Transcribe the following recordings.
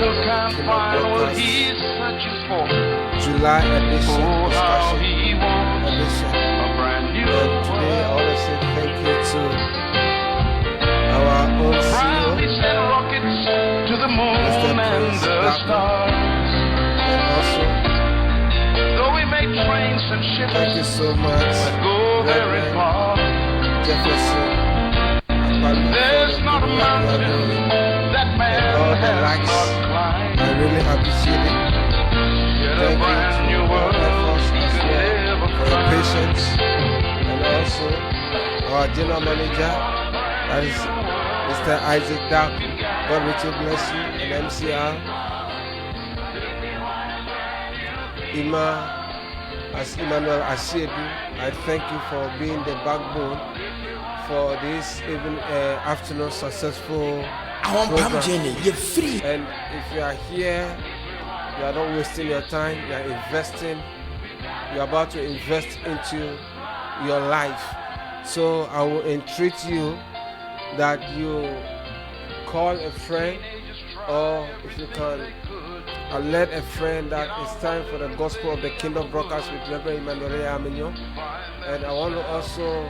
still can't find what he's searching for. July edition Oh, how discussion he wants edition. a brand new And today I want to say thank you to our own proudly CEO send rockets to the moon Mr. and Prince the Blackman, stars. and also Though we make trains and ships thank you so much that go very Reverend far, Jefferson there's not a mountain that and man all the has likes. not climbed. I really appreciate it. Yet a Thank you brand to new our world efforts he as could well never for your find. patience, and also our general manager, that is Mr. Isaac Dapp. God richly bless you, and MCR as Emmanuel A. I thank you for being the backbone for this even afternoon successful program. And if you are here, you are not wasting your time, you are investing, you are about to invest into your life. So I will entreat you that you call a friend, or if you can alert a friend that it's time for the Gospel of the Kingdom broadcast with Reverend Emmanuel A. Amenyo. And I want to also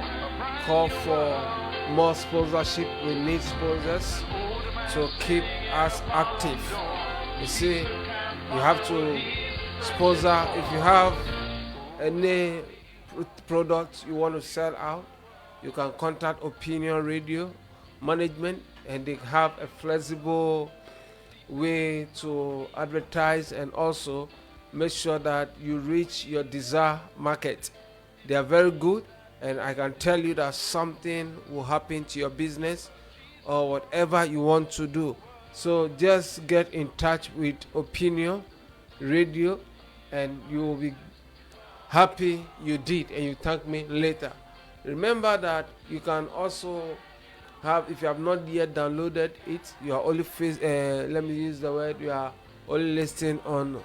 call for more sponsorship. We need sponsors to keep us active. You see, you have to sponsor. If you have any product you want to sell out, you can contact Opinion Radio Management, and they have a flexible way to advertise and also make sure that you reach your desired market. They are very good, and I can tell you that something will happen to your business or whatever you want to do. So just get in touch with Opinion Radio, and you will be happy you did, and you thank me later. Remember that you can also have, if you have not yet downloaded it, you are only let me use the word, you are only listening on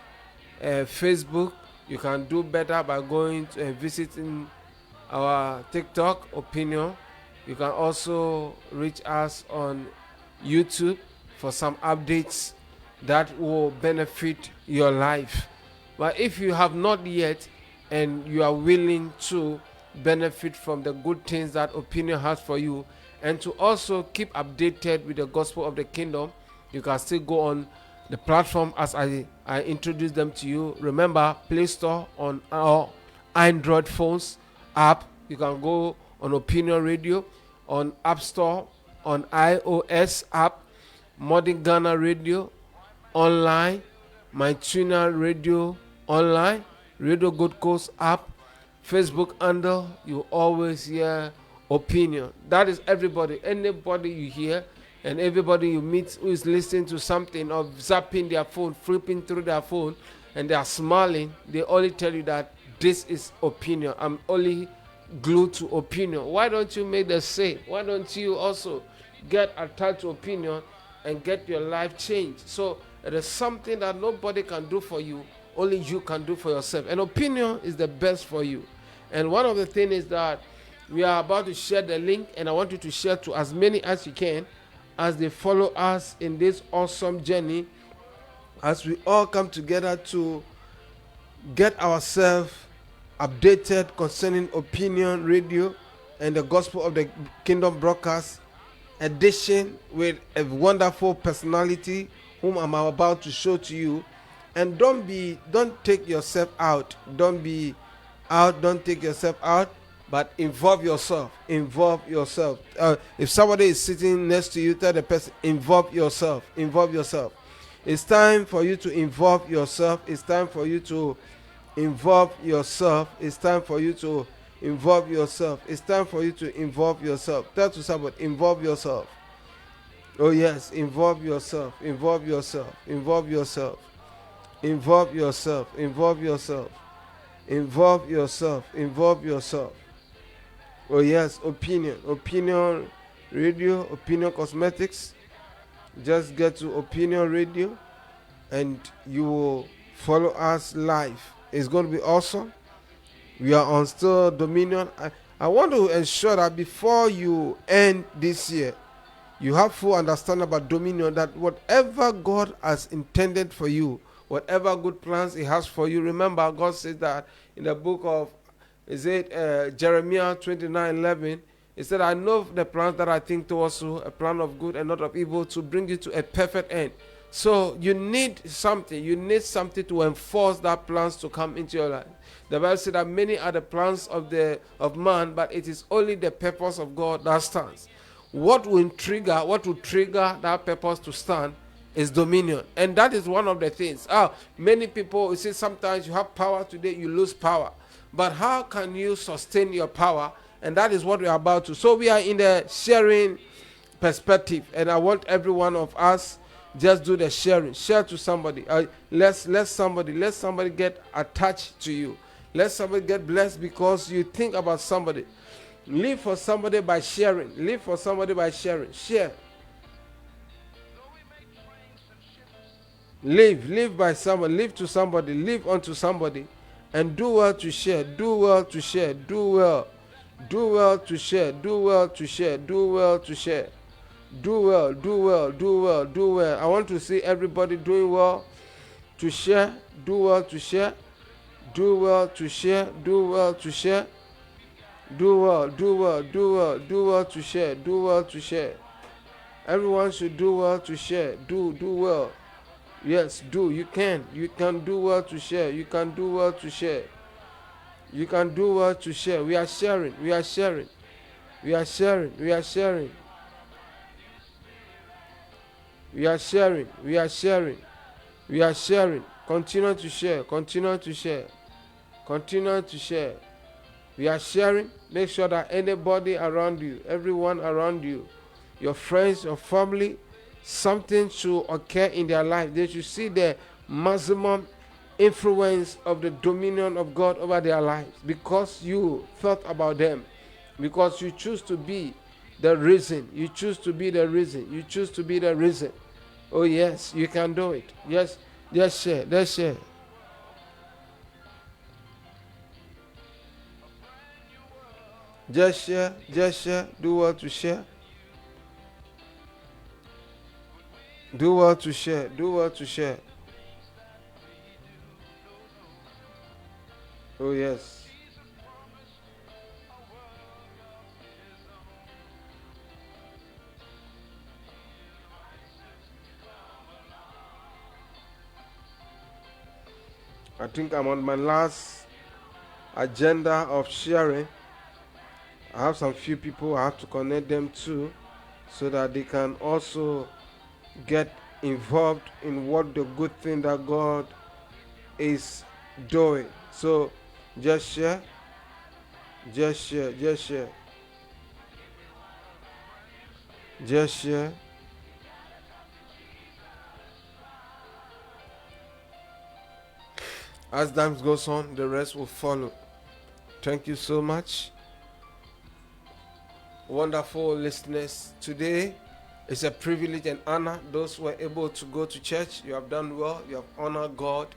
Facebook. You can do better by going to and visiting our TikTok Opinion. You can also reach us on YouTube for some updates that will benefit your life. But if you have not yet and you are willing to benefit from the good things that Opinion has for you, and to also keep updated with the Gospel of the Kingdom, you can still go on the platform as I introduce them to you. Remember, Play Store on our Android phones app. You can go on Opinion Radio, on App Store, on iOS app, Modern Ghana Radio online, My Tuner Radio online, Radio Good Coast app, Facebook handle. You always hear Opinion. That is everybody. Anybody you hear and everybody you meet who is listening to something or zapping their phone, flipping through their phone, and they are smiling, they only tell you that this is Opinion. I'm only glued to Opinion. Why don't you make the same? Why don't you also get attached to Opinion and get your life changed? So it is something that nobody can do for you, only you can do for yourself. And Opinion is the best for you. And one of the things is that we are about to share the link, and I want you to share to as many as you can as they follow us in this awesome journey, as we all come together to get ourselves updated concerning Opinion Radio and the Gospel of the Kingdom broadcast edition with a wonderful personality whom I'm about to show to you. And don't take yourself out. Don't take yourself out. But involve yourself. If somebody is sitting next to you, tell the person, involve yourself. It's time for you to involve yourself. It's time for you to involve yourself. Tell to somebody, involve yourself. Oh yes, involve yourself. Oh yes, Opinion Radio, Opinion Cosmetics. Just get to Opinion Radio and you will follow us live. It's going to be awesome. We are on still Dominion. I want to ensure that before you end this year, you have full understanding about dominion, that whatever God has intended for you, whatever good plans He has for you, remember God says that in the book of, is it Jeremiah 29:11, He said, I know the plans that I think towards you, a plan of good and not of evil, to bring you to a perfect end. So you need something. You need something to enforce that plans to come into your life. The Bible said that many are the plans of man, but it is only the purpose of God that stands. What will trigger that purpose to stand is dominion. And that is one of the things. Many people, you see, sometimes you have power today, you lose power. But how can you sustain your power? And that is what we are about to. So we are in the sharing perspective. And I want every one of us just do the sharing. Share to somebody. Let somebody get attached to you. Let somebody get blessed because you think about somebody. Live for somebody by sharing. Live for somebody by sharing. Share. Live by someone. Live to somebody. Live unto somebody. And do well to share. Do well to share. Do well. Do well to share. Do well to share. Do well to share. Do well. Do well. Do well. Do well. I want to see everybody doing well to share. Do well to share. Do well to share. Do well to share. Do well. Do well. Do well. Do well to share. Do well to share. Everyone should do well to share. Do well. Yes, do. You can. You can do well to share. You can do well to share. You can do well to share. We are sharing. We are sharing. We are sharing. We are sharing. We are sharing. We are sharing. We are sharing. Continue to share. Continue to share. Continue to share. We are sharing. Make sure that anybody around you, everyone around you, your friends, your family, something should occur in their life. They should see the maximum influence of the dominion of God over their lives because you thought about them, because you choose to be the reason. You choose to be the reason. You choose to be the reason. Oh yes, you can do it. Yes, just share. Let's share. Just share. Just share. Do well to share. Do well to share. Do well to share. Oh yes. I think I'm on my last agenda of sharing. I have some few people I have to connect them to so that they can also get involved in what the good thing that God is doing. So just share. Just share. Just share. Just share. As time goes on, the rest will follow. Thank you so much. Wonderful listeners. Today it's a privilege and honor. Those who were able to go to church, you have done well. You have honored God.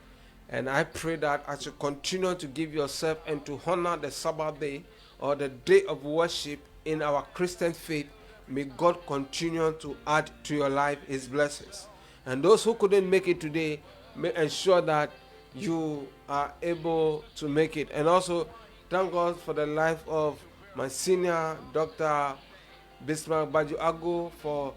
And I pray that as you continue to give yourself and to honor the Sabbath day or the day of worship in our Christian faith, may God continue to add to your life His blessings. And those who couldn't make it today, may ensure that you are able to make it. And also, thank God for the life of my senior, Dr. Bismarck Bajuago, for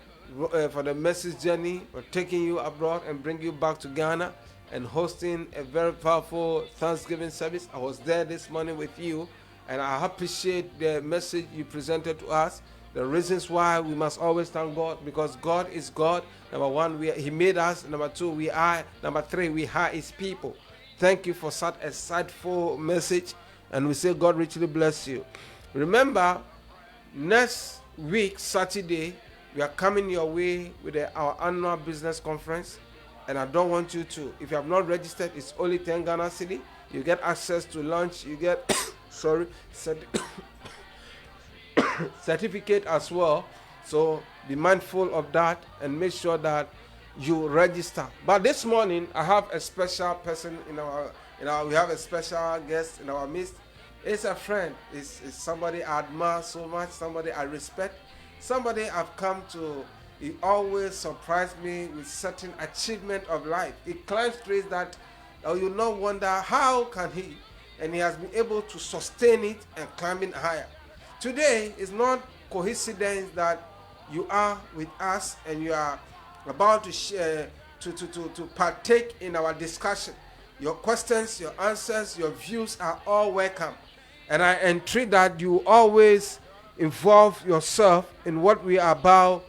the message journey, for taking you abroad and bring you back to Ghana and hosting a very powerful Thanksgiving service. I was there this morning with you, and I appreciate the message you presented to us. The reasons why we must always thank God, because God is God. Number one, He made us. Number two, we are. Number three, we are His people. Thank you for such a insightful message, and we say God richly bless you. Remember, next week, Saturday, we are coming your way with our annual business conference, and I don't want you to. If you have not registered, it's only 10 Ghana cedi. You get access to lunch. You get, certificate as well. So be mindful of that and make sure that you register. But this morning, I have a special person we have a special guest in our midst. It's a friend. It's somebody I admire so much, somebody I respect, somebody I've come to, he always surprised me with certain achievement of life. He climbs trees that you not wonder how can he, and he has been able to sustain it and climbing higher. Today is not coincidence that you are with us and you are about to share, to partake in our discussion. Your questions, your answers, your views are all welcome. And I entreat that you always involve yourself in what we are about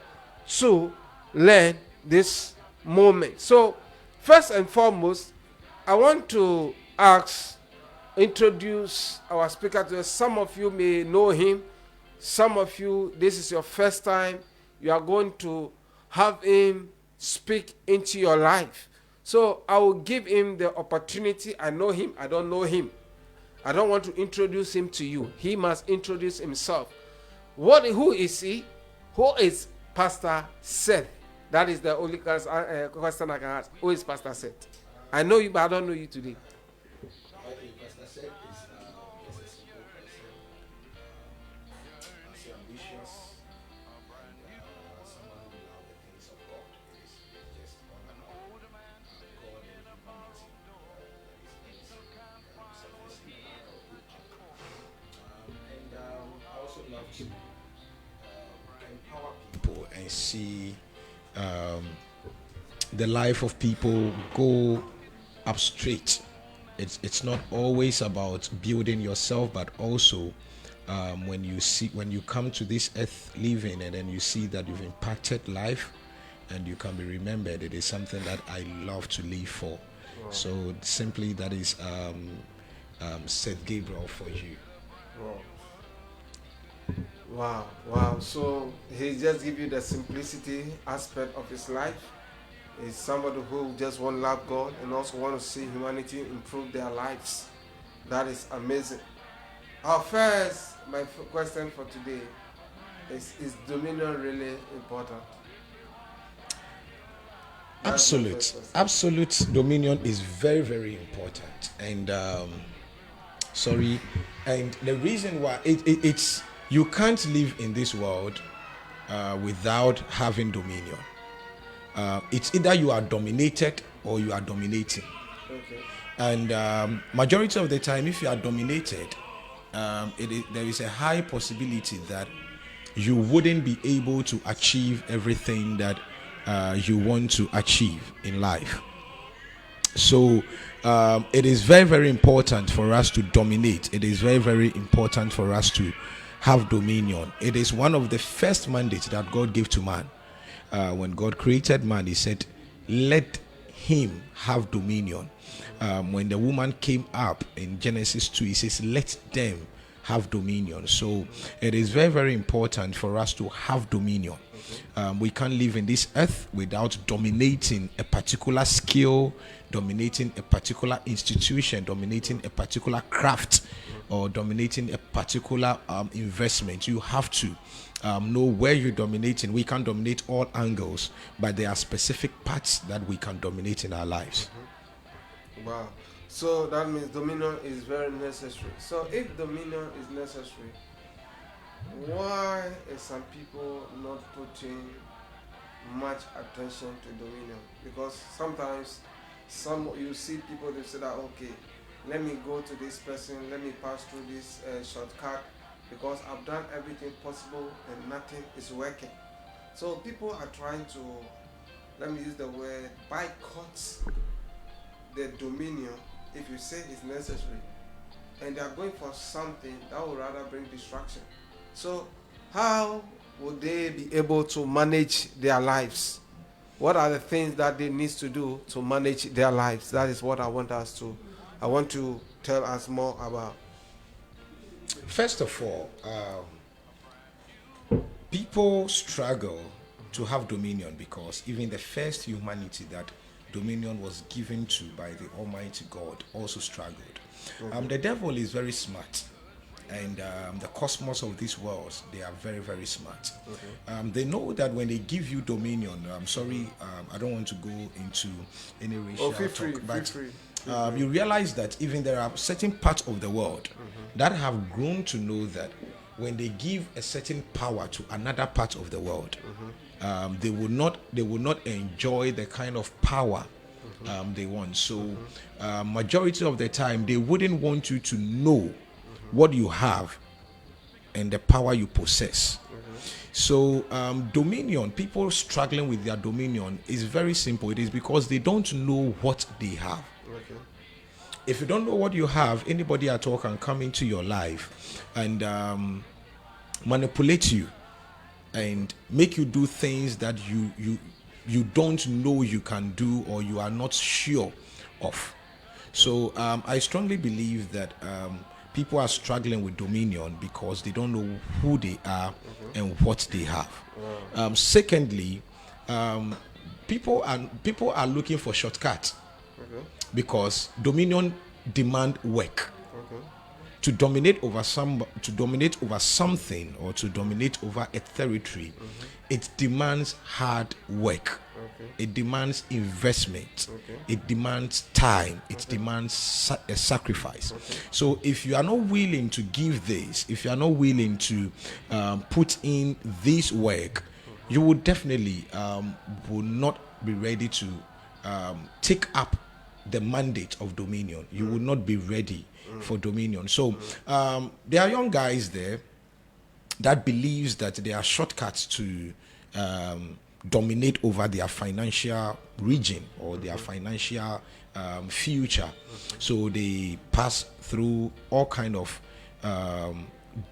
to learn this moment. So, first and foremost, I want to introduce our speaker to us. Some of you may know him. Some of you, this is your first time. You are going to have him speak into your life. So I will give him the opportunity. I know him. I don't know him. I don't want to introduce him to you. He must introduce himself. Who is he? Who is Pastor Seth? That is the only question I can ask. Who is Pastor Seth? I know you, but I don't know you today. Okay, Pastor Seth is just a simple person, as ambitious, and someone who loves the things of God. It is just all about God and humanity. And I also love to empower people and see the life of people go up straight. It's not always about building yourself, but also when you come to this earth living and then you see that you've impacted life and you can be remembered, it is something that I love to live for. Wow. So simply that is Seth Gabriel for you. Wow. So he just give you the simplicity aspect of his life. Is somebody who just want to love God and also want to see humanity improve their lives. That is amazing. My question for today is dominion really important? Absolute dominion is very, very important. And and the reason why it's you can't live in this world without having dominion. It's either you are dominated or you are dominating. Okay. And majority of the time, if you are dominated, there is a high possibility that you wouldn't be able to achieve everything that you want to achieve in life. So it is very, very important for us to dominate. It is very, very important for us to have dominion. It is one of the first mandates that God gave to man. When God created man, he said, let him have dominion. When the woman came up in Genesis 2, he says, let them have dominion. So it is very, very important for us to have dominion. We can't live in this earth without dominating a particular skill, dominating a particular institution, dominating a particular craft, or dominating a particular investment. You have to know where you're dominating. We can dominate all angles, but there are specific parts that we can dominate in our lives. Wow. So that means dominion is very necessary. So if dominion is necessary, why is some people not putting much attention to dominion? Because sometimes you see people, they say that, okay, let me go to this person, let me pass through this shortcut, because I've done everything possible and nothing is working. So people are trying to, let me use the word, boycott the dominion if you say it's necessary. And they are going for something that would rather bring distraction. So how would they be able to manage their lives? What are the things that they need to do to manage their lives? That is what I want to tell us more about. First of all, people struggle to have dominion because even the first humanity that dominion was given to by the Almighty God also struggled. Okay. The devil is very smart, and the cosmos of these worlds, they are very, very smart. Okay. They know that when they give you dominion, I don't want to go into any racial talk, but you realize that even there are certain parts of the world that have grown to know that when they give a certain power to another part of the world, they will not enjoy the kind of power they want. So majority of the time they wouldn't want you to know what you have and the power you possess. So dominion, people struggling with their dominion is very simple. It is because they don't know what they have. Okay. If you don't know what you have, anybody at all can come into your life and manipulate you and make you do things that you don't know you can do or you are not sure of. So I strongly believe that people are struggling with dominion because they don't know who they are and what they have. Secondly, people are looking for shortcuts because dominion demand work. To dominate over something or to dominate over a territory, it demands hard work. It demands investment. It demands time. It demands a sacrifice. So if you are not willing to give this, if you are not willing to put in this work, you will definitely will not be ready to take up the mandate of dominion. You will not be ready for dominion. So there are young guys there that believes that there are shortcuts to dominate over their financial region or their financial future. So they pass through all kind of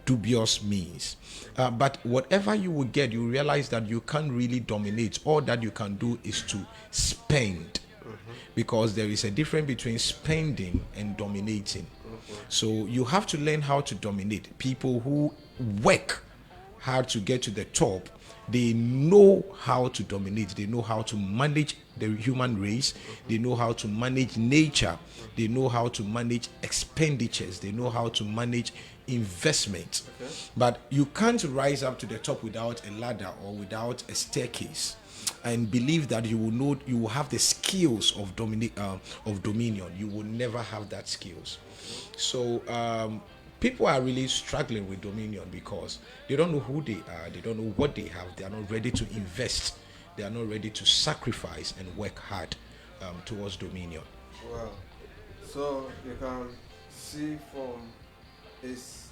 dubious means. But whatever you will get, you realize that you can't really dominate. All that you can do is to spend. Because there is a difference between spending and dominating. So you have to learn how to dominate. People who work hard to get to the top, they know how to dominate. They know how to manage the human race. They know how to manage nature. They know how to manage expenditures. They know how to manage investment. But you can't rise up to the top without a ladder or without a staircase and believe that you will have the skills of dominion. You will never have that skills. So people are really struggling with dominion because they don't know who they are, they don't know what they have, they are not ready to invest, they are not ready to sacrifice and work hard towards dominion. Wow. So you can see from his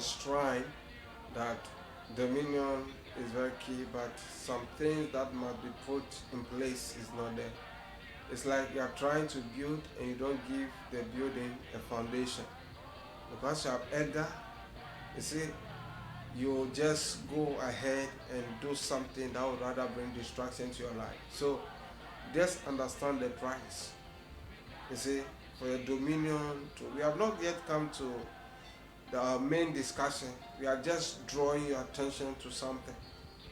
shrine that dominion is very key, but some things that must be put in place is not there. It's like you are trying to build and you don't give the building a foundation. Because you have Edgar, you see, you just go ahead and do something that would rather bring distraction to your life. So just understand the price. You see, for your dominion, we have not yet come to our main discussion. We are just drawing your attention to something,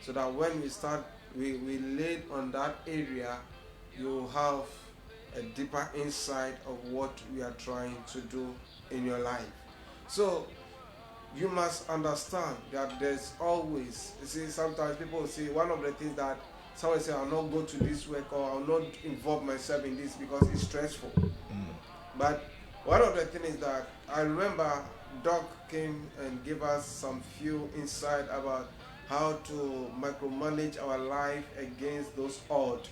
so that when we start, we lay on that area, you have a deeper insight of what we are trying to do in your life. So you must understand that there's always, you see, sometimes people say one of the things that someone say, I'll not go to this work or I'll not involve myself in this because it's stressful. But one of the things is that I remember Doc came and gave us some few insight about how to micromanage our life against those odds.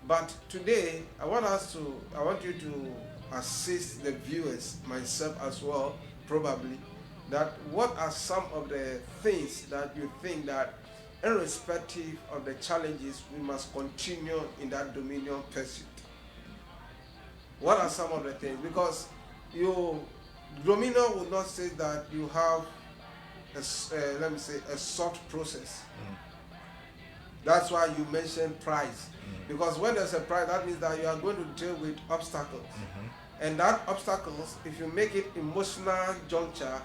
But today, I want you to assist the viewers, myself as well, probably, that what are some of the things that you think that, irrespective of the challenges, we must continue in that dominion pursuit? What are some of the things? Because dominion would not say that you have a soft process. That's why you mentioned price. Because when there's a price, that means that you are going to deal with obstacles. And that obstacles, if you make it emotional juncture,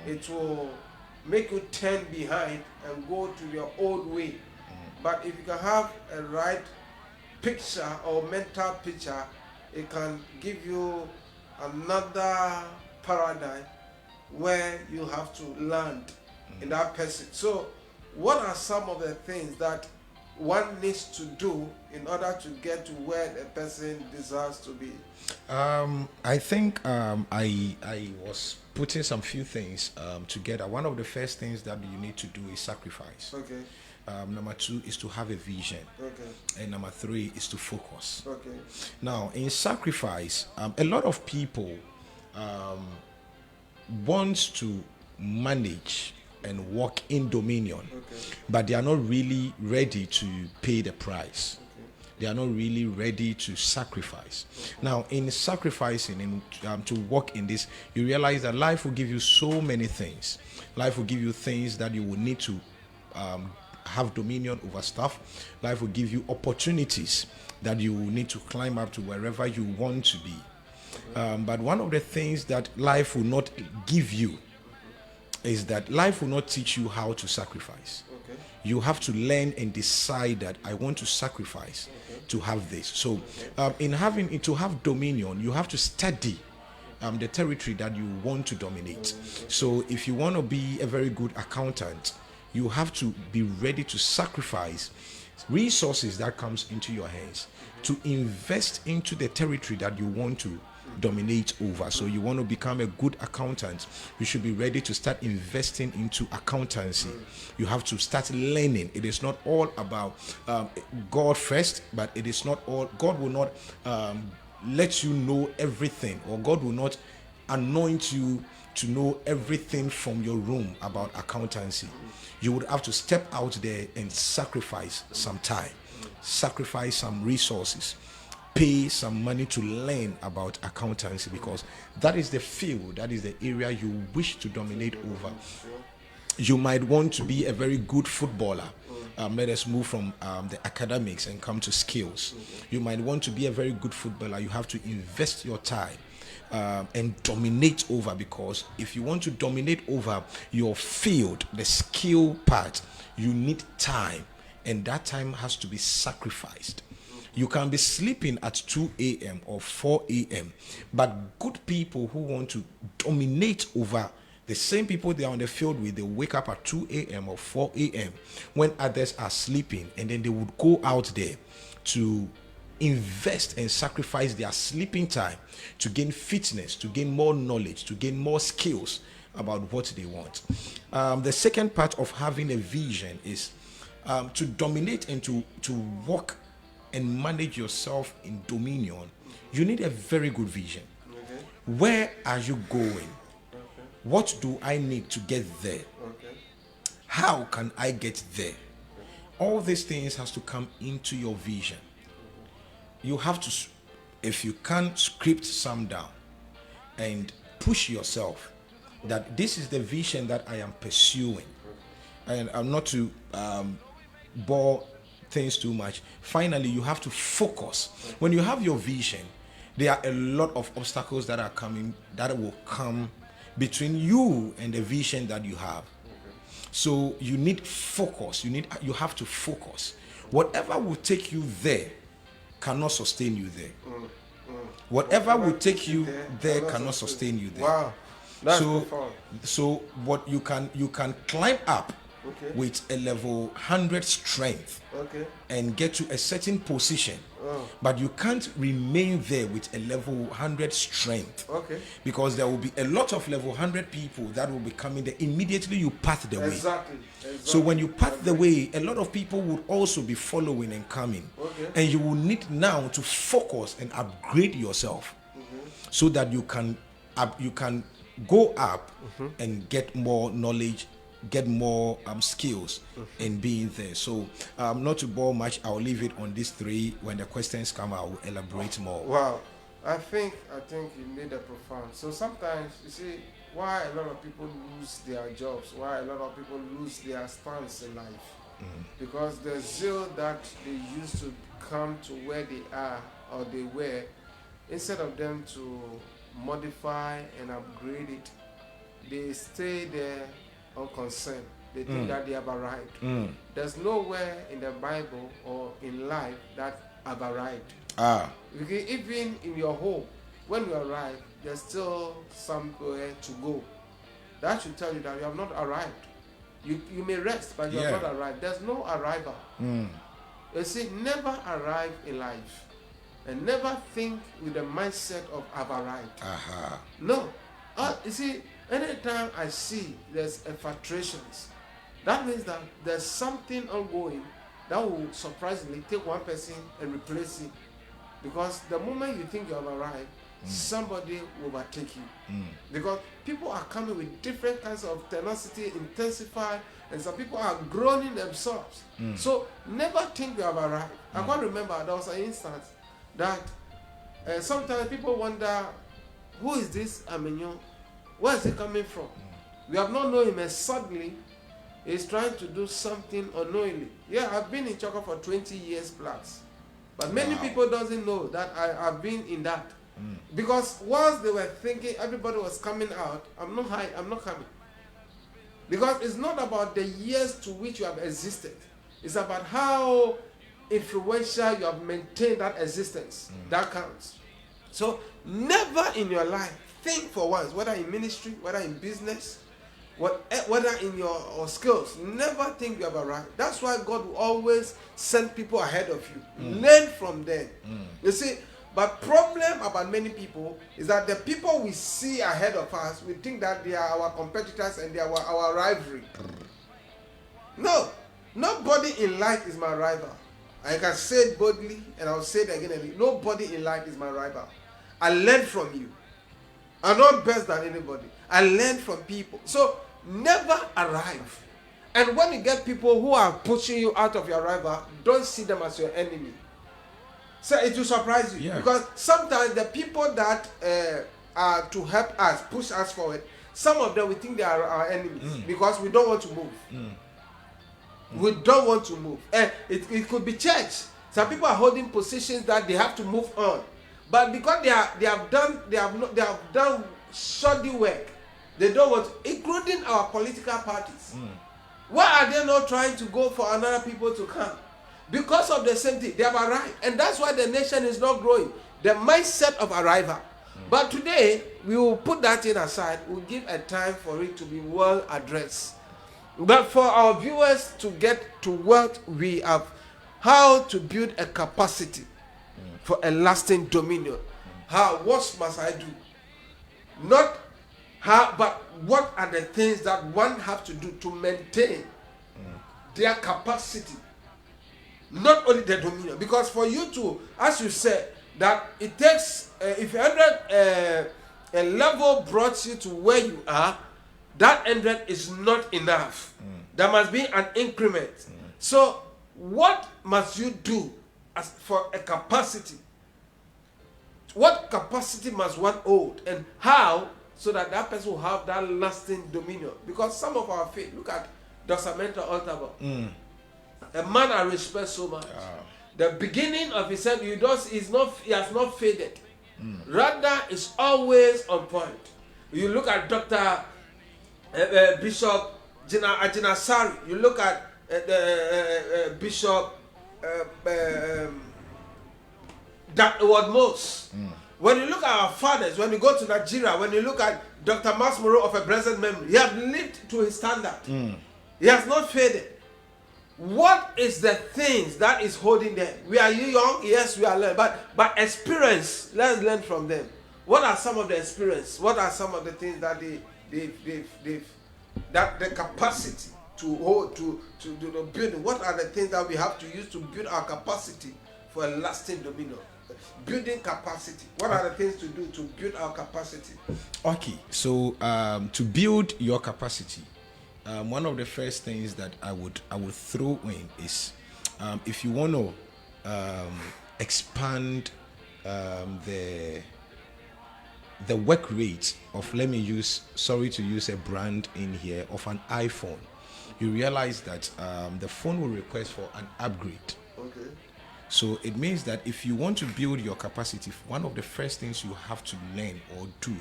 it will make you turn behind and go to your old way. But if you can have a right picture or mental picture, it can give you another paradigm where you have to land in that person. So what are some of the things that one needs to do in order to get to where the person deserves to be? I think I was putting some few things together, one of the first things that you need to do is sacrifice. Okay. Number 2 is to have a vision. Okay. And number 3 is to focus. Okay. Now, in sacrifice, a lot of people want to manage and walk in dominion, but they are not really ready to pay the price. They are not really ready to sacrifice. Now, in sacrificing and to walk in this, you realize that life will give you so many things. Life will give you things that you will need to have dominion over stuff. Life will give you opportunities that you will need to climb up to wherever you want to be. But one of the things that life will not give you is that life will not teach you how to sacrifice. You have to learn and decide that I want to sacrifice to have this. So in having to have dominion, you have to study the territory that you want to dominate. So if you want to be a very good accountant, you have to be ready to sacrifice resources that comes into your hands to invest into the territory that you want to dominate over. So you want to become a good accountant, you should be ready to start investing into accountancy. You have to start learning. It is not all about God first, but it is not all. God will not let you know everything, or God will not anoint you to know everything from your room about accountancy. You would have to step out there and sacrifice some time, sacrifice some resources, pay some money to learn about accountancy, because that is the field, that is the area you wish to dominate over. You might want to be a very good footballer. Let us move from the academics and come to skills. You might want to be a very good footballer. You have to invest your time and dominate over, because if you want to dominate over your field, the skill part, you need time, and that time has to be sacrificed. You can be sleeping at 2 a.m. or 4 a.m., but good people who want to dominate over the same people they are on the field with, they wake up at 2 a.m. or 4 a.m. when others are sleeping, and then they would go out there to invest and sacrifice their sleeping time to gain fitness, to gain more knowledge, to gain more skills about what they want. The second part of having a vision is to dominate and to walk and manage yourself in dominion. You need a very good vision. Where are you going? What do I need to get there? How can I get there? All these things has to come into your vision. You have to, if you can, script some down and push yourself that this is the vision that I am pursuing. And I'm not to bore things too much. Finally, you have to focus. When you have your vision, there are a lot of obstacles that are coming, that will come between you and the vision that you have. So you need focus. You have to focus. Whatever will take you there cannot sustain you there. Whatever will take you there cannot sustain you there. Wow. That's profound. So what you can climb up with a level 100 strength and get to a certain position, but you can't remain there with a level 100 strength, because there will be a lot of level 100 people that will be coming there immediately you path the way. Exactly. So when you path the way, a lot of people would also be following and coming, and you will need now to focus and upgrade yourself so that you can go up and get more knowledge, get more skills in being there. So not to bore much, I'll leave it on these three. When the questions come, I will elaborate more. Wow. I think you made a profound. So sometimes you see why a lot of people lose their jobs, why a lot of people lose their stance in life, because the zeal that they used to come to where they are or they were, instead of them to modify and upgrade it, they stay there unconcerned. They think that they have arrived. There's nowhere in the Bible or in life that I've arrived. Because even in your home, when you arrive, there's still somewhere to go. That should tell you that you have not arrived. You may rest, but you have not arrived. There's no arrival. You see, never arrive in life, and never think with the mindset of I've arrived. No. You see, anytime I see there's infiltrations, that means that there's something ongoing that will surprisingly take one person and replace him. Because the moment you think you have arrived, somebody will overtake you. Because people are coming with different kinds of tenacity, intensify, and some people are groaning themselves. So never think you have arrived. I can't remember, there was an instance that sometimes people wonder, who is this Amenyo? Where is he coming from? We have not known him, and suddenly he's trying to do something unknowingly. Yeah, I've been in Choco for 20 years plus. But many people doesn't know that I've been in that. Because once they were thinking everybody was coming out, I'm not coming. Because it's not about the years to which you have existed. It's about how influential you have maintained that existence. That counts. So never in your life think for once, whether in ministry, whether in business, whether in your skills, never think you have arrived. That's why God will always send people ahead of you. Learn from them. You see, but problem about many people is that the people we see ahead of us, we think that they are our competitors and they are our rivalry. No, nobody in life is my rival. I can say it boldly, and I'll say it again and again. Nobody in life is my rival. I learn from you. I'm not best than anybody. I learn from people. So never arrive. And when you get people who are pushing you out of your rival, don't see them as your enemy. So it will surprise you. Because sometimes the people that are to help us, push us forward, some of them we think they are our enemies because we don't want to move. We don't want to move. And it could be church. Some people are holding positions that they have to move on. But because they have done shoddy work, they don't want to, including our political parties. Why are they not trying to go for another people to come? Because of the same thing, they have arrived. And that's why the nation is not growing. The mindset of arrival. But today, we will put that in aside. We'll give a time for it to be well addressed. But for our viewers to get to what we have, how to build a capacity for a lasting dominion. What must I do? Not how, but what are the things that one have to do to maintain their capacity? Not only the dominion. Because for you to, as you said, that it takes, if 100 a level brought you to where you are, that 100 is not enough. There must be an increment. So what must you do as for a capacity? What capacity must one hold, and how, so that that person will have that lasting dominion? Because some of our faith, look at Dr. Mentor Altaba, a man I respect so much. The beginning of his life, he has not faded. Rather, is always on point. You look at Dr. Bishop Ajinasari. You look at Bishop Edward Mose. When you look at our fathers, when you go to Nigeria, when you look at Dr. Masmoro of a blessed memory, he has lived to his standard. He has not faded. What is the things that is holding them? We are young, yes, we are learning, but experience, let's learn from them. What are some of the experience? What are some of the things that that the capacity to hold, to build? What are the things that we have to use to build our capacity for a lasting dominion? Building capacity. What are the things to do to build our capacity? Okay, so to build your capacity, one of the first things that I would throw in is if you want to expand the work rate of, let me use, sorry to use a brand in here, of an iPhone, you realize that the phone will request for an upgrade. Okay. So it means that if you want to build your capacity, one of the first things you have to learn or do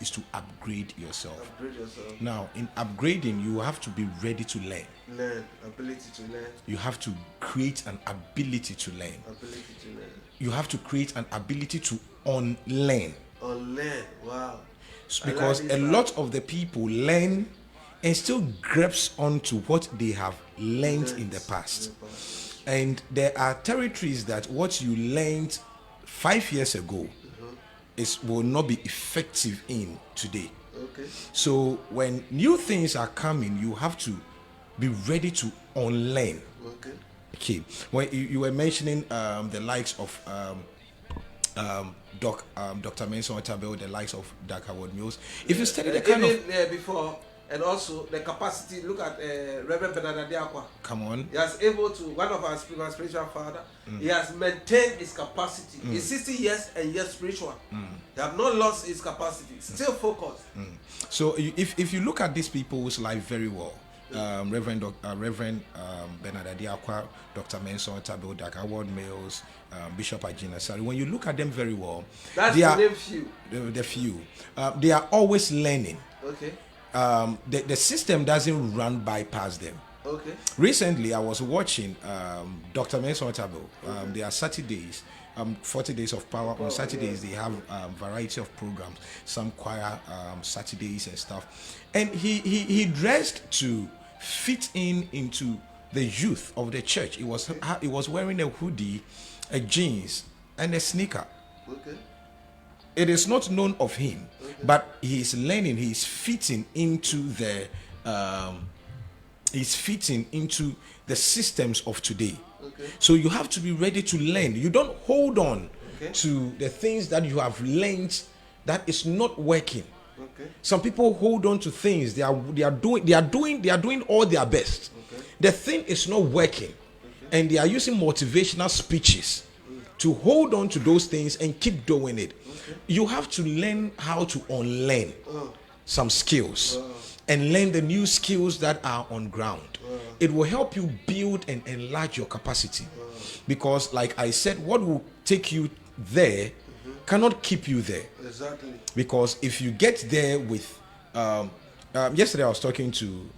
is to upgrade yourself. Upgrade yourself. Now, in upgrading, you have to be ready to learn. Learn, ability to learn. You have to create an ability to learn. Ability to learn. You have to create an ability to unlearn. Unlearn, wow. Because a lot of the people learn and still grasp onto what they have learned in the past. And there are territories that what you learned 5 years ago will not be effective in today. Okay. So when new things are coming, you have to be ready to unlearn. Okay. Okay. When you were mentioning the likes of Dr. Menson Otabil, the likes of Dr. Howard Mills. If you study the kind even before, and also the capacity, look at Reverend Bernard Diakwa. Come on. He has able to, one of our spiritual father, he has maintained his capacity. He's 60 years and yet spiritual. He have not lost his capacity, still focused. So if you look at these people's life very well, Reverend Bernard Diakwa, Dr. Menson Otabil, Dr. Howard Mills, Bishop Agina Sari, when you look at them very well, that's they the are name few. The few. They are always learning. Okay. The system doesn't run bypass them. Okay. Recently, I was watching Dr. Menson Otabil. There are Saturdays, 40 Days of Power. On Saturdays, they have variety of programs, some choir Saturdays and stuff. And he dressed to fit into the youth of the church. He was wearing a hoodie, a jeans, and a sneaker. Okay. It is not known of him, but he is learning. He is fitting into the systems of today. Okay. So you have to be ready to learn. You don't hold on Okay. to the things that you have learned that is not working. Okay. Some people hold on to things they are doing all their best. Okay. The thing is not working, and they are using motivational speeches to hold on to those things and keep doing it. You have to learn how to unlearn some skills and learn the new skills that are on ground. It will help you build and enlarge your capacity, because like I said, what will take you there cannot keep you there. Exactly. Because if you get there with yesterday I was talking to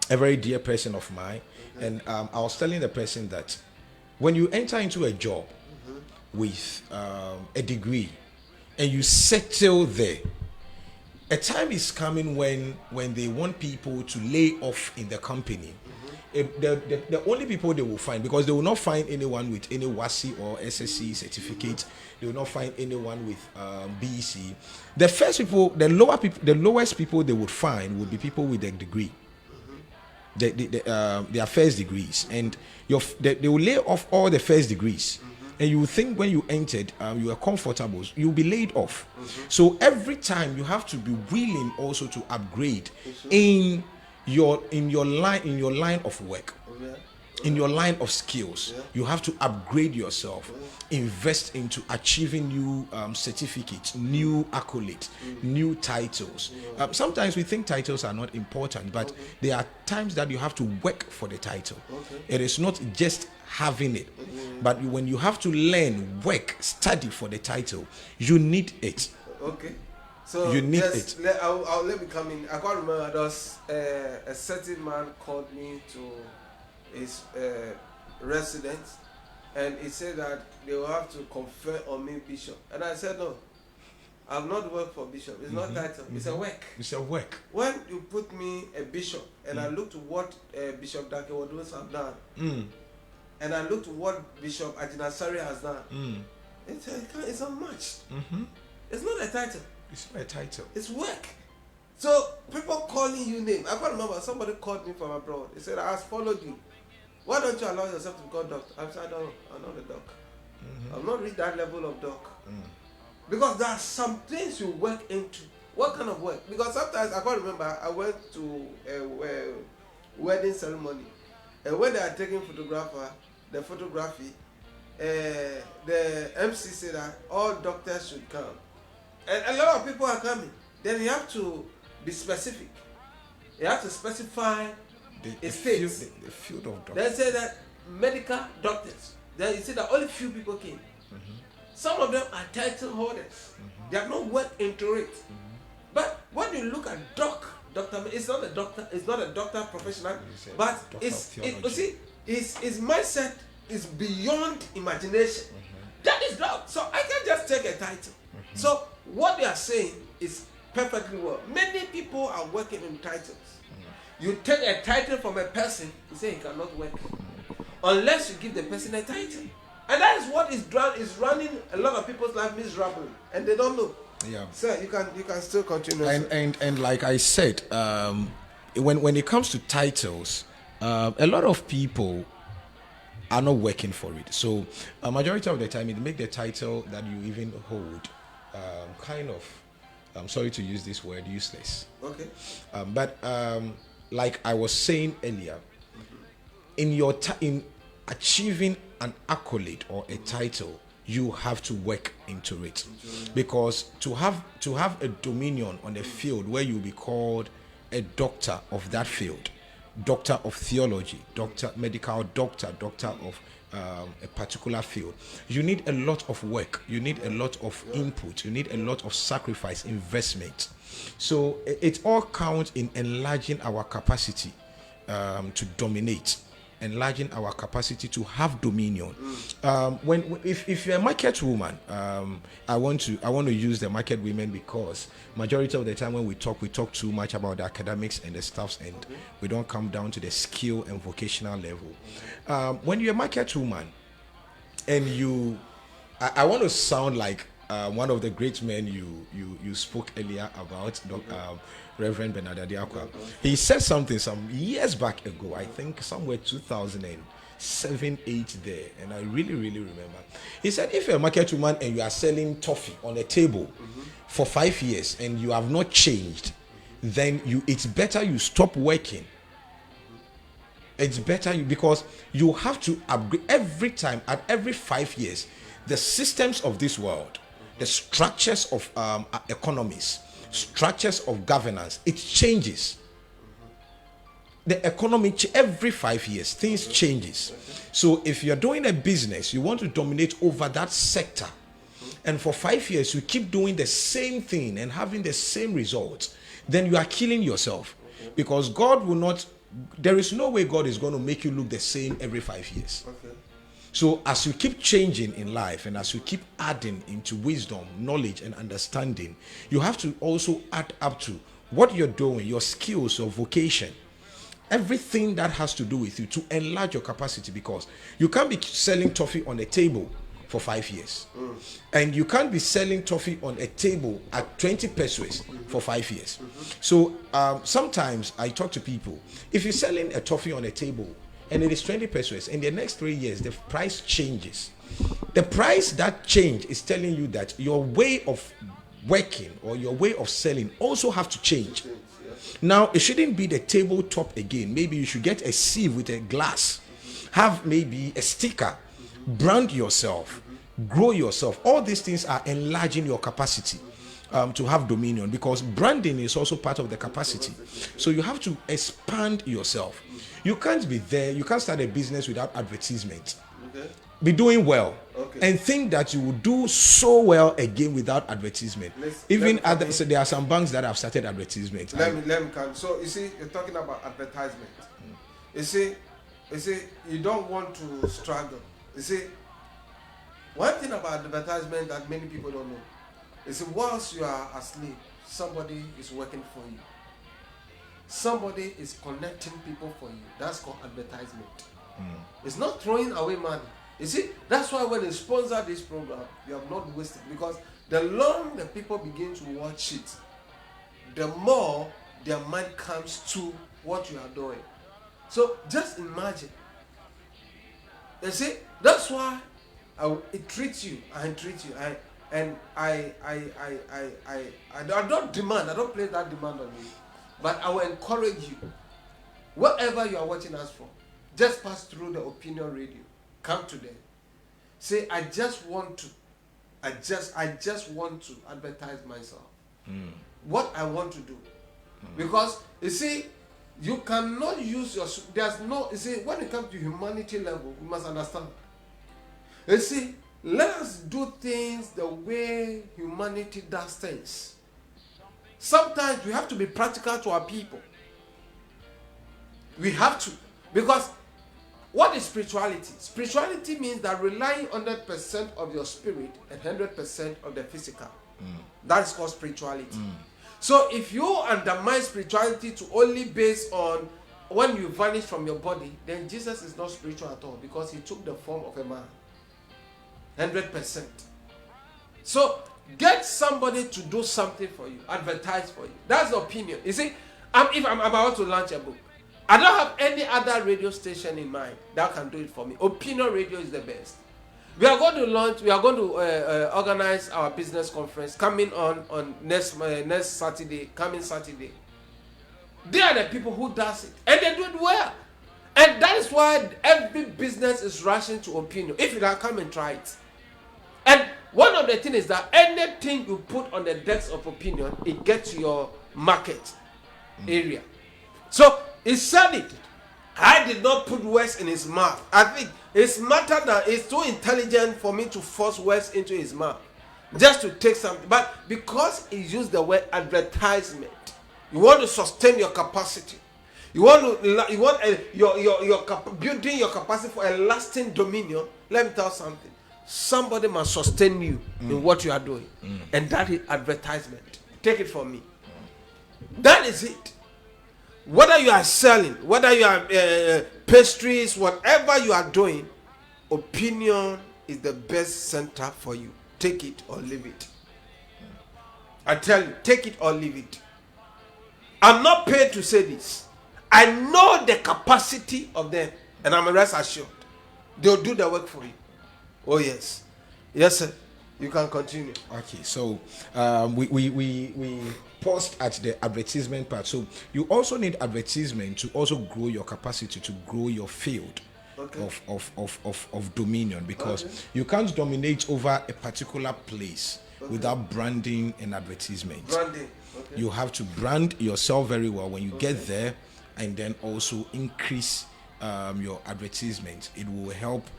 a very dear person of mine, and I was telling the person that when you enter into a job with a degree and you settle there, a time is coming when they want people to lay off in the company. The only people they will find, because they will not find anyone with any WASI or SSC certificate, they will not find anyone with BEC. The first people, the lowest people they would find would be people with a degree, their first degrees, and they will lay off all the first degrees. And you think when you entered, you are comfortable, you'll be laid off. So every time you have to be willing also to upgrade in your line of work, in your line of skills. You have to upgrade yourself, invest into achieving new certificates, new accolades, new titles. Sometimes we think titles are not important, but there are times that you have to work for the title. It is not just having it, but when you have to learn, work, study for the title, you need it. Okay. So you need yes, it. I'll let me come in. I can't remember. There was a certain man called me to his residence, and he said that they will have to confer on me bishop. And I said no, I've not worked for bishop. It's not title. It's a work. It's a work. When you put me a bishop, and I looked at what Bishop Dake Wadus have done, and I looked at what Bishop Ajinasari has done, it's not much. It's not a title. It's not a title. It's work. So people calling you name. I can't remember, somebody called me from abroad. He said, I have followed you. Why don't you allow yourself to become doctor? I said, I'm not a doc. I've not reached that level of doc. Because there are some things you work into. What kind of work? Because sometimes I can't remember, I went to a wedding ceremony, and when they are taking the photography, the MC said that all doctors should come. And a lot of people are coming. Then you have to be specific. You have to specify the field of doctors. They say that medical doctors. Then you see that only few people came. Some of them are title holders. They have not worked into it. But when you look at doctor, it's not a doctor. It's not a doctor professional. But you see, his mindset is beyond imagination. That is doc. So I can just take a title. So what they are saying is perfectly well. Many people are working in titles. You take a title from a person, you say he cannot work unless you give the person a title, and that is what is running a lot of people's life miserable, and they don't know. Yeah. Sir, you can still continue. And like I said, when it comes to titles, a lot of people are not working for it. So a majority of the time, it make the title that you even hold kind of, I'm sorry to use this word, useless. Okay. But like I was saying earlier, in achieving an accolade or a title, you have to work into it, because to have a dominion on a field where you'll be called a doctor of that field, doctor of theology, medical doctor of a particular field, you need a lot of work, you need a lot of input, you need a lot of sacrifice, investment. So it all counts in enlarging our capacity to dominate, enlarging our capacity to have dominion. If you're a market woman, I want to use the market women, because majority of the time when we talk too much about the academics and the stuffs, and we don't come down to the skill and vocational level. When you're a market woman and I want to sound like one of the great men you spoke earlier about, Reverend Bernard Adiakwa. He said something some years back ago, I think somewhere 2007, 8 there, and I really remember. He said, if you're a market woman and you are selling toffee on a table for 5 years and you have not changed, then it's better you stop working. It's better because you have to upgrade every time. At every 5 years, the systems of this world, the structures of economies, structures of governance, it changes. The economy every 5 years, things changes. So if you're doing a business, you want to dominate over that sector, and for 5 years you keep doing the same thing and having the same results, then you are killing yourself, because God will not. There is no way God is going to make you look the same every 5 years. Okay. So as you keep changing in life, and as you keep adding into wisdom, knowledge, and understanding, you have to also add up to what you're doing, your skills, your vocation, everything that has to do with you, to enlarge your capacity, because you can't be selling toffee on a table for 5 years. And you can't be selling toffee on a table at 20 pesos for 5 years. So sometimes I talk to people, if you're selling a toffee on a table and it is 20 pesos, in the next 3 years the price changes. The price that change is telling you that your way of working or your way of selling also have to change. Now it shouldn't be the tabletop again. Maybe you should get a sieve with a glass, have maybe a sticker, brand yourself, grow yourself. All these things are enlarging your capacity to have dominion, because branding is also part of the capacity. So you have to expand yourself. You can't be there, you can't start a business without advertisement. Okay. Be doing well, Okay. and think that you will do so well again without advertisement. So there are some banks that have started advertisement. Let me come. So you see, you're talking about advertisement. You see, you don't want to struggle. You see, one thing about advertisement that many people don't know is, whilst you are asleep, somebody is working for you. Somebody is connecting people for you. That's called advertisement. It's not throwing away money. You see, that's why when they sponsor this program, you have not wasted, because the longer the people begin to watch it, the more their mind comes to what you are doing. So just imagine. You see, that's why it treats you and treats you. I don't demand. I don't place that demand on you. But I will encourage you, wherever you are watching us from, just pass through the opinion radio. Come to them. Say, I just want to advertise myself. What I want to do. Because you see, you cannot use your, you see, when it comes to humanity level, you must understand. You see, let us do things the way humanity does things. Sometimes we have to be practical to our people. We have to. Because what is spirituality? Spirituality means that relying 100% of your spirit and 100% of the physical. That is called spirituality. So if you undermine spirituality to only base on when you vanish from your body, then Jesus is not spiritual at all, because he took the form of a man. 100%. So Get somebody to do something for you, advertise for you. That's the opinion. You see, if I'm about to launch a book, I don't have any other radio station in mind that can do it for me. Opinion radio is the best. We are going to organize our business conference coming on next Saturday, coming Saturday. They are the people who does it, and they do it well. And that is why every business is rushing to opinion. If you can come and try it. And one of the things is that anything you put on the desk of opinion, it gets to your market area. So he said it. I did not put words in his mouth. I think it's matter that it's too intelligent for me to force words into his mouth, just to take something. But because he used the word advertisement, you want to sustain your capacity. Building your capacity for a lasting dominion. Let me tell you something. Somebody must sustain you in what you are doing, and that is advertisement. Take it from me. That is it. Whether you are selling, whether you are pastries, whatever you are doing, opinion is the best center for you. Take it or leave it. I tell you, take it or leave it. I'm not paid to say this. I know the capacity of them, and I'm rest assured they'll do the work for you. Oh yes, yes sir. You can continue. Okay, so we paused at the advertisement part. So you also need advertisement to also grow your capacity, to grow your field of dominion, because you can't dominate over a particular place without branding and advertisement. Branding. You have to brand yourself very well when you get there, and then also increase your advertisement. It will help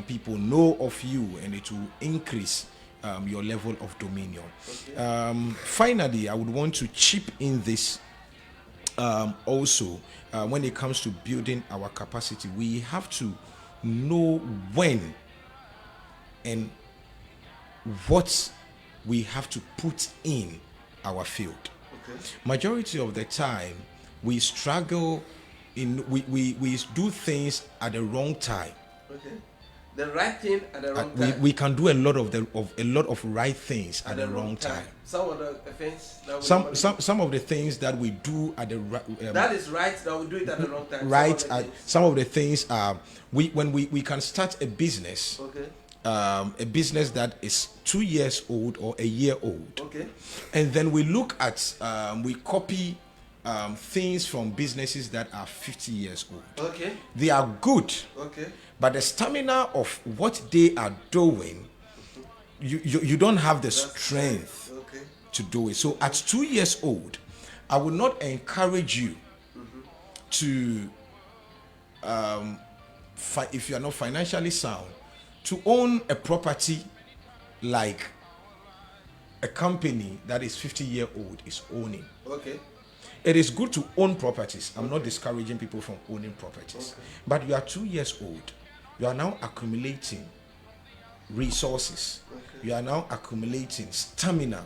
people know of you, and it will increase your level of dominion. Finally, I would want to chip in this also when it comes to building our capacity. We have to know when and what we have to put in our field. Majority of the time we struggle we do things at the wrong time. The right thing at the wrong time. We can do a lot of right things at the wrong time. Some of the things that some of the things that we do at the that is right, that we do it at the wrong time. Right. Some of the things are we can start a business. A business that is 2 years old or a year old. And then we look at we copy things from businesses that are 50 years old. They are good. But the stamina of what they are doing, you don't have the strength to do it. So at 2 years old, I would not encourage you to, if you are not financially sound, to own a property like a company that is 50-year-old is owning. It is good to own properties. I'm not discouraging people from owning properties. But you are 2 years old. You are now accumulating resources. You are now accumulating stamina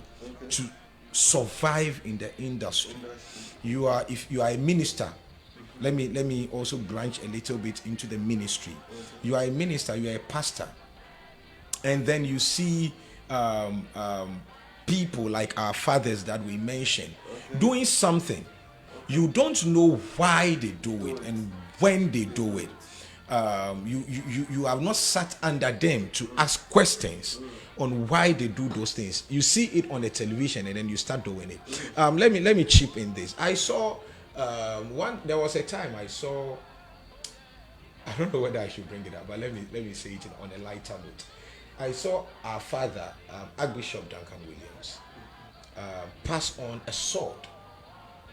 to survive in the industry. If you are a minister, let me also branch a little bit into the ministry. You are a minister, you are a pastor, and then you see people like our fathers that we mentioned doing something. You don't know why they do it and when they do it. You have not sat under them to ask questions on why they do those things. You see it on the television and then you start doing it. Let me chip in this. I saw there was a time I saw, I don't know whether I should bring it up, but let me say it on a lighter note. I saw our father, Archbishop Duncan Williams, pass on a sword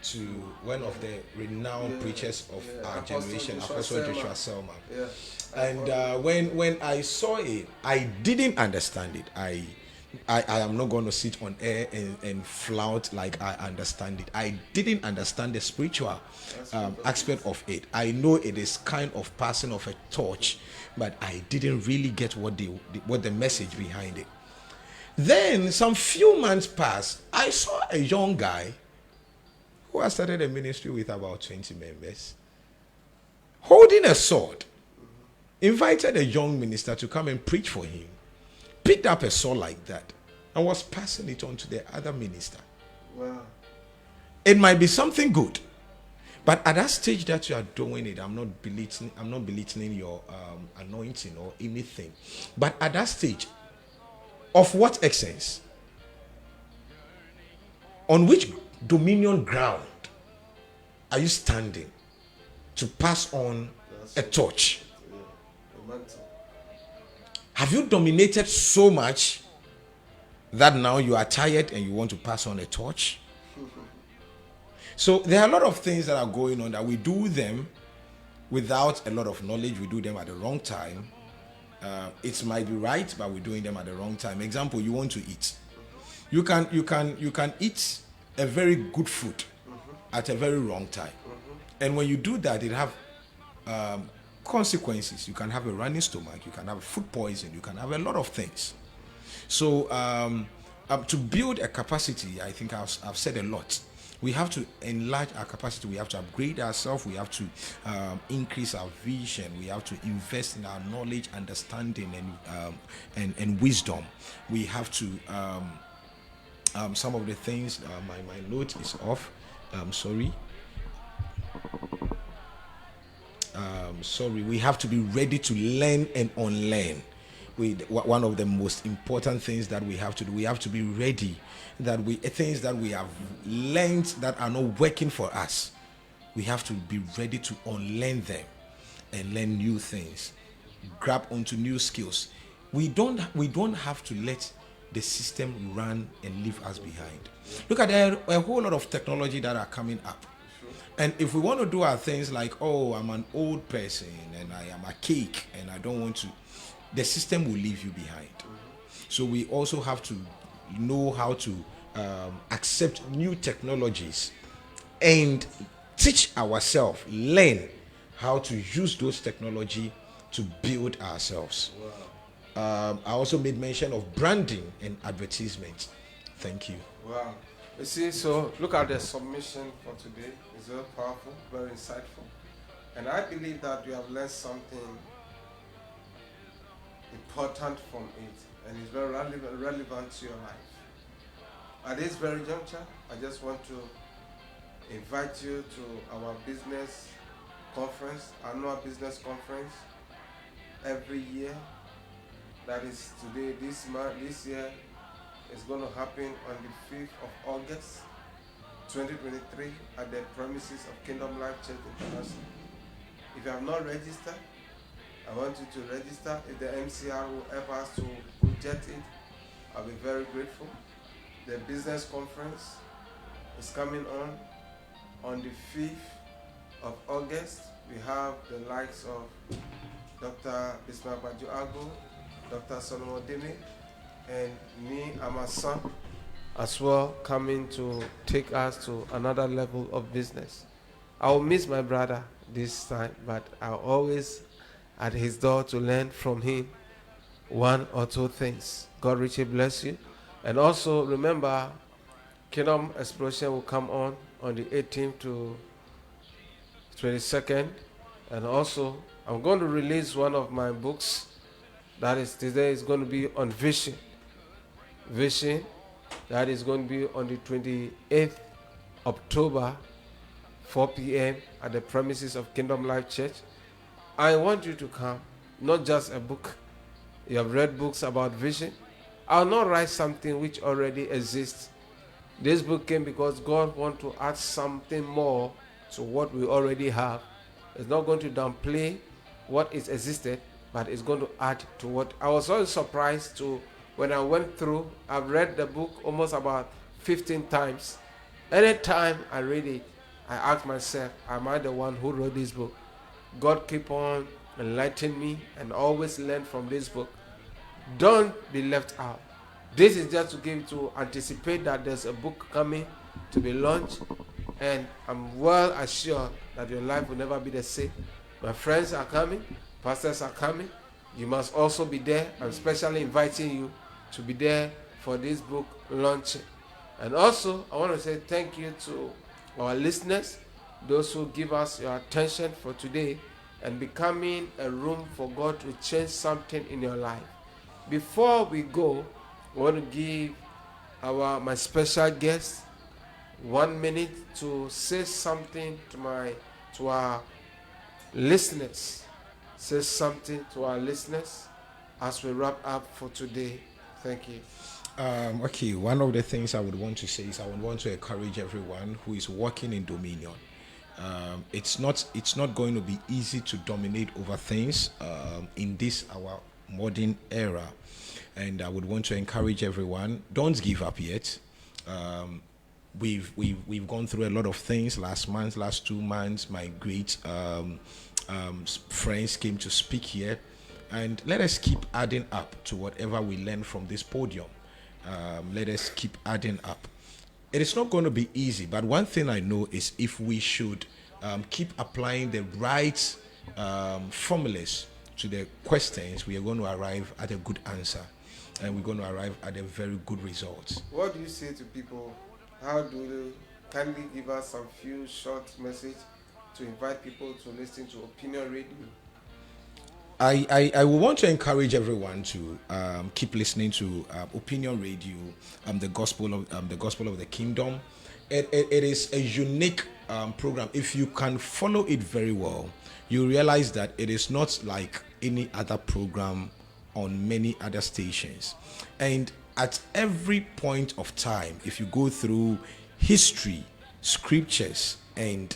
to one of the renowned preachers of our generation, Apostle Joshua Selman. And when I saw it, I didn't understand it. I am not going to sit on air and flout like I understand it. I didn't understand the spiritual aspect of it. I know it is kind of passing of a torch, but I didn't really get what the message behind it. Then some few months passed. I saw a young guy who has started a ministry with about 20 members, holding a sword, invited a young minister to come and preach for him, picked up a sword like that. and was passing it on to the other minister. Wow. It might be something good, but at that stage that you are doing it, I'm not belittling your anointing or anything. But at that stage, of what essence? On which dominion ground are you standing to pass on a torch? Have you dominated so much that now you are tired and you want to pass on a torch? So there are a lot of things that are going on that we do them without a lot of knowledge. We do them at the wrong time. It might be right, but we're doing them at the wrong time. Example, you want to eat. You can eat a very good food at a very wrong time. And when you do that, it have consequences. You can have a running stomach, you can have food poison, you can have a lot of things. So to build a capacity, I think I've said a lot. We have to enlarge our capacity. We have to upgrade ourselves. We have to increase our vision. We have to invest in our knowledge, understanding, and wisdom. We have to some of the things. My note is off. Sorry. We have to be ready to learn and unlearn. One of the most important things that we have to do, we have to be ready that things that we have learned that are not working for us, we have to be ready to unlearn them and learn new things, grab onto new skills. We don't have to let the system run and leave us behind. Look at a whole lot of technology that are coming up. And if we want to do our things like, oh, I'm an old person and I am a cake and I don't want to, the system will leave you behind. So we also have to know how to accept new technologies and teach ourselves, learn how to use those technology to build ourselves. Wow. I also made mention of branding and advertisement. Thank you. Wow. You see, so look at the submission for today. It's very powerful, very insightful. And I believe that you have learned something important from it, and it's very relevant to your life. At this very juncture, I just want to invite you to our business conference, annual business conference, every year. That is today, this year. It's going to happen on the 5th of August, 2023, at the premises of Kingdom Life Church International. If you have not registered, I want you to register. If the MCR will help us to project it, I'll be very grateful. The business conference is coming on the 5th of August. We have the likes of Dr. Bismarck Bajuago, Dr. Solomon Deme, and me and my son as well, coming to take us to another level of business. I will miss my brother this time, but I'll always at his door to learn from him one or two things. God richly bless you. And also remember, Kingdom Explosion will come on the 18th to 22nd. And also, I'm going to release one of my books. That is, today is going to be on vision. Vision. That is going to be on the 28th October, 4 p.m. at the premises of Kingdom Life Church. I want you to come, not just a book. You have read books about vision. I'll not write something which already exists. This book came because God wants to add something more to what we already have. It's not going to downplay what is existed, but it's going to add to what. I was always surprised to when I went through. I've read the book almost about 15 times. Anytime I read it, I ask myself, am I the one who wrote this book? God keep on enlightening me and always learn from this book. Don't be left out. This is just to give to anticipate that there's a book coming to be launched, and I'm well assured that your life will never be the same. My friends are coming, pastors are coming. You must also be there. I'm especially inviting you to be there for this book launching. And also, I want to say thank you to our listeners, those who give us your attention for today and becoming a room for God to change something in your life. Before we go, I want to give my special guest 1 minute to say something to our listeners. Say something to our listeners as we wrap up for today. Thank you. Okay, one of the things I would want to say is I would want to encourage everyone who is working in dominion. It's not going to be easy to dominate over things in this our modern era, and I would want to encourage everyone: don't give up yet. We've gone through a lot of things last 2 months. My great friends came to speak here, and let us keep adding up to whatever we learn from this podium. Let us keep adding up. It is not going to be easy, but one thing I know is if we should keep applying the right formulas to the questions, we are going to arrive at a good answer, and we're going to arrive at a very good result. What do you say to people? How do you kindly give us some few short message to invite people to listen to Opinion Radio? I will want to encourage everyone to keep listening to Opinion Radio, the gospel of the kingdom. It is a unique program. If you can follow it very well, you realize that it is not like any other program on many other stations. And at every point of time, if you go through history, scriptures, and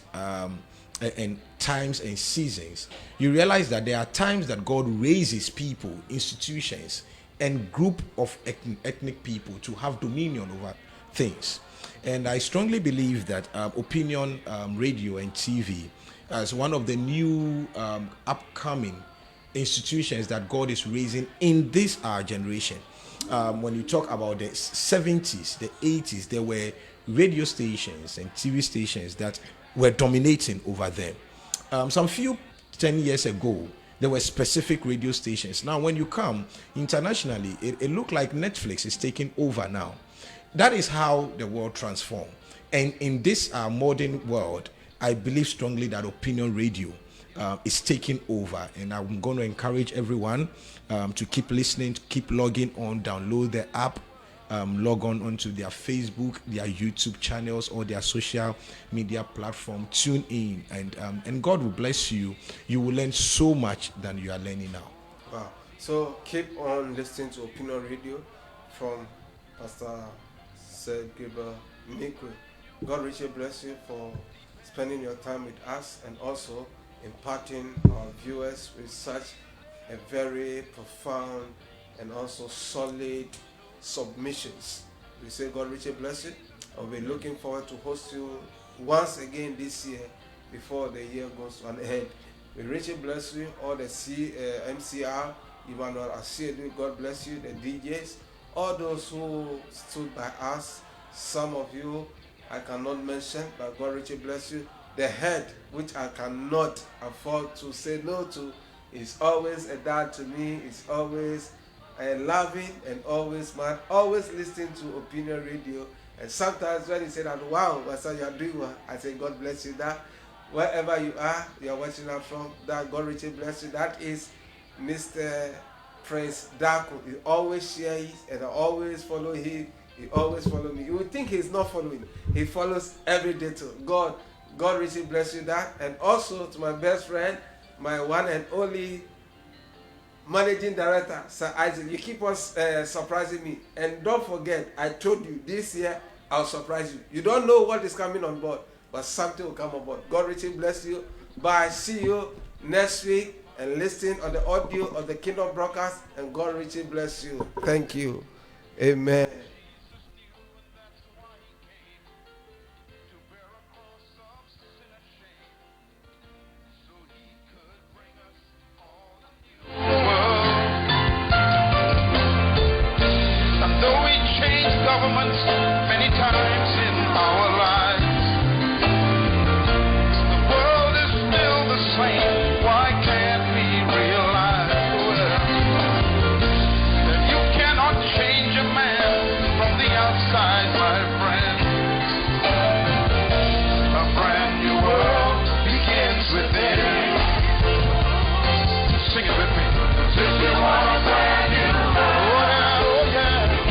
times and seasons, you realize that there are times that God raises people, institutions, and group of ethnic people to have dominion over things. And I strongly believe that Opinion Radio and TV as one of the new upcoming institutions that God is raising in this our generation. When you talk about the 70s, the 80s, there were radio stations and TV stations that were dominating over them. Some few 10 years ago, there were specific radio stations. Now, when you come internationally, it looked like Netflix is taking over now. That is how the world transformed. And in this modern world, I believe strongly that Opinion Radio is taking over. And I'm going to encourage everyone to keep listening, to keep logging on, download the app, log on onto their Facebook, their YouTube channels, or their social media platform. Tune in, and God will bless you. You will learn so much than you are learning now. Wow. So keep on listening to Opinion Radio from Pastor Sir Gabriel Mikwe. God richly bless you for spending your time with us and also imparting our viewers with such a very profound and also solid submissions. We say God richly bless you, and we're looking forward to host you once again this year before the year goes to an end. We richly bless you, all the MCR, Emmanuel A, God bless you, the DJs, all those who stood by us. Some of you I cannot mention, but God richly bless you. The head, which I cannot afford to say no to, is always a dad to me, is always loving and always mad, always listening to Opinion Radio. And sometimes when he said that, wow, Pastor, you are doing well, I say, God bless you. That wherever you are watching us from, that God richly bless you. That is Mr. Prince Darko. He always shares and I always follow him. He always follows me. You would think he's not following. He follows every day too. God richly bless you that. And also to my best friend, my one and only Managing Director, Sir Isaac. You keep on surprising me. And don't forget, I told you this year I'll surprise you. You don't know what is coming on board, but something will come on board. God richly bless you. Bye. See you next week and listen on the audio of the Kingdom broadcast. And God richly bless you. Thank you. Amen. Governments many times in our lives, the world is still the same. Why can't we realize that you cannot change a man from the outside, my